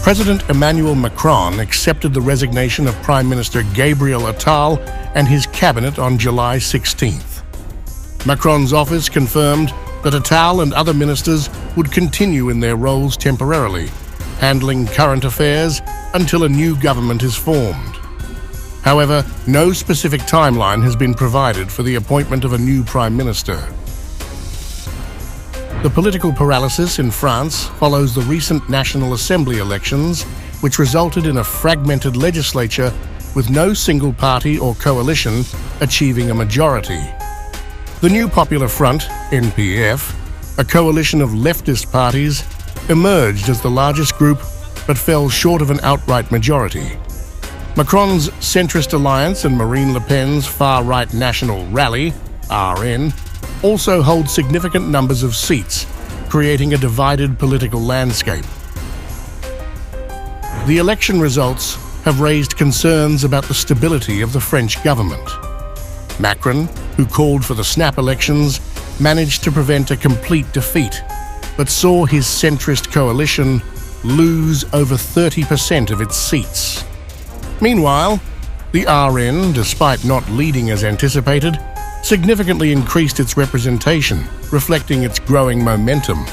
President Emmanuel Macron accepted the resignation of Prime Minister Gabriel Attal and his cabinet on July 16th. Macron's office confirmed that Attal and other ministers would continue in their roles temporarily, handling current affairs until a new government is formed. However, no specific timeline has been provided for the appointment of a new Prime Minister. The political paralysis in France follows the recent National Assembly elections, which resulted in a fragmented legislature with no single party or coalition achieving a majority. The New Popular Front, NPF, a coalition of leftist parties, emerged as the largest group but fell short of an outright majority. Macron's centrist alliance and Marine Le Pen's far-right National Rally, RN, also hold significant numbers of seats, creating a divided political landscape. The election results have raised concerns about the stability of the French government. Macron, who called for the snap elections, managed to prevent a complete defeat, but saw his centrist coalition lose over 30% of its seats. Meanwhile, the RN, despite not leading as anticipated, significantly increased its representation, reflecting its growing momentum.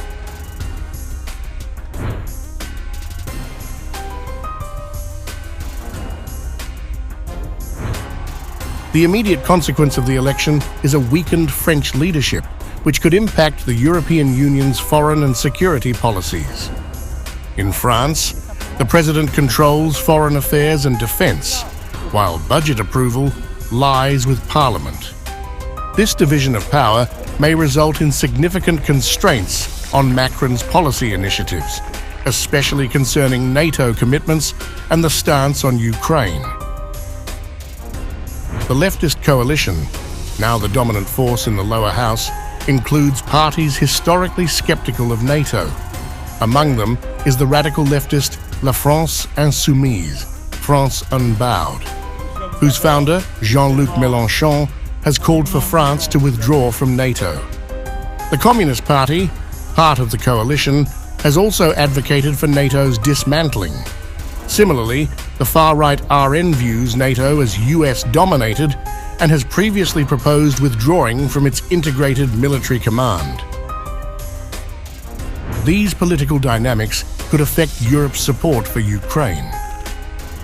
The immediate consequence of the election is a weakened French leadership, which could impact the European Union's foreign and security policies. In France, the president controls foreign affairs and defense, while budget approval lies with Parliament. This division of power may result in significant constraints on Macron's policy initiatives, especially concerning NATO commitments and the stance on Ukraine. The leftist coalition, now the dominant force in the lower house, includes parties historically skeptical of NATO. Among them is the radical leftist La France Insoumise, France Unbowed, whose founder, Jean-Luc Mélenchon, has called for France to withdraw from NATO. The Communist Party, part of the coalition, has also advocated for NATO's dismantling. Similarly, the far-right RN views NATO as US-dominated and has previously proposed withdrawing from its integrated military command. These political dynamics could affect Europe's support for Ukraine.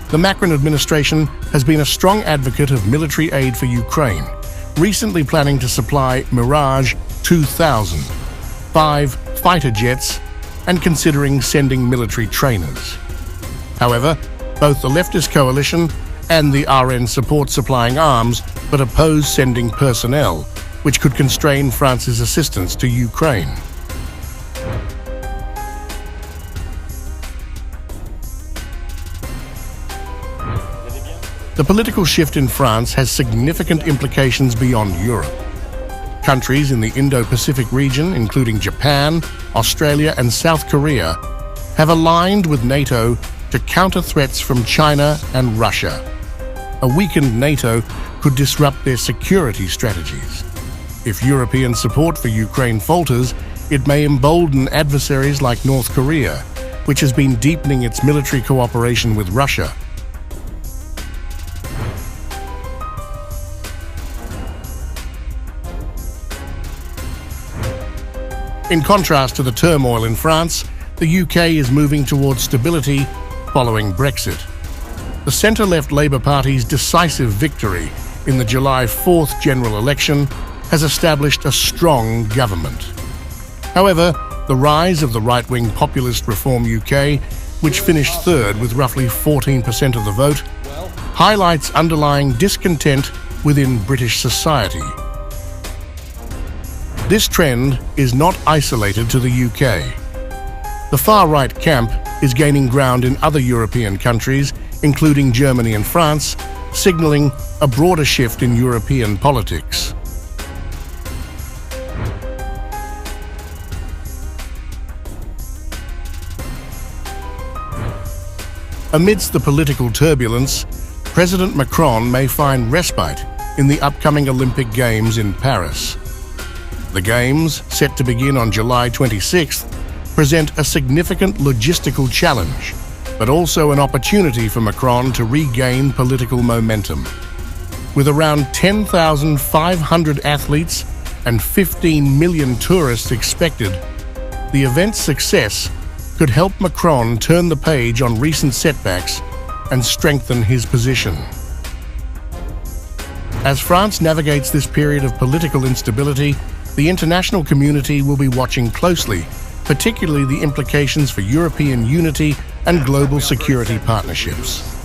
The Macron administration has been a strong advocate of military aid for Ukraine, recently planning to supply Mirage 2000, 5 fighter jets, and considering sending military trainers. However, both the leftist coalition and the RN support supplying arms, but oppose sending personnel, which could constrain France's assistance to Ukraine. The political shift in France has significant implications beyond Europe. Countries in the Indo-Pacific region, including Japan, Australia, and South Korea, have aligned with NATO to counter threats from China and Russia. A weakened NATO could disrupt their security strategies. If European support for Ukraine falters, it may embolden adversaries like North Korea, which has been deepening its military cooperation with Russia. In contrast to the turmoil in France, the UK is moving towards stability following Brexit. The centre-left Labour Party's decisive victory in the July 4th general election has established a strong government. However, the rise of the right-wing populist Reform UK, which finished third with roughly 14% of the vote, highlights underlying discontent within British society. This trend is not isolated to the UK. The far-right camp is gaining ground in other European countries, including Germany and France, signalling a broader shift in European politics. Amidst the political turbulence, President Macron may find respite in the upcoming Olympic Games in Paris. The Games, set to begin on July 26th, present a significant logistical challenge, but also an opportunity for Macron to regain political momentum. With around 10,500 athletes and 15 million tourists expected, the event's success could help Macron turn the page on recent setbacks and strengthen his position. As France navigates this period of political instability, the international community will be watching closely, particularly the implications for European unity and global security partnerships.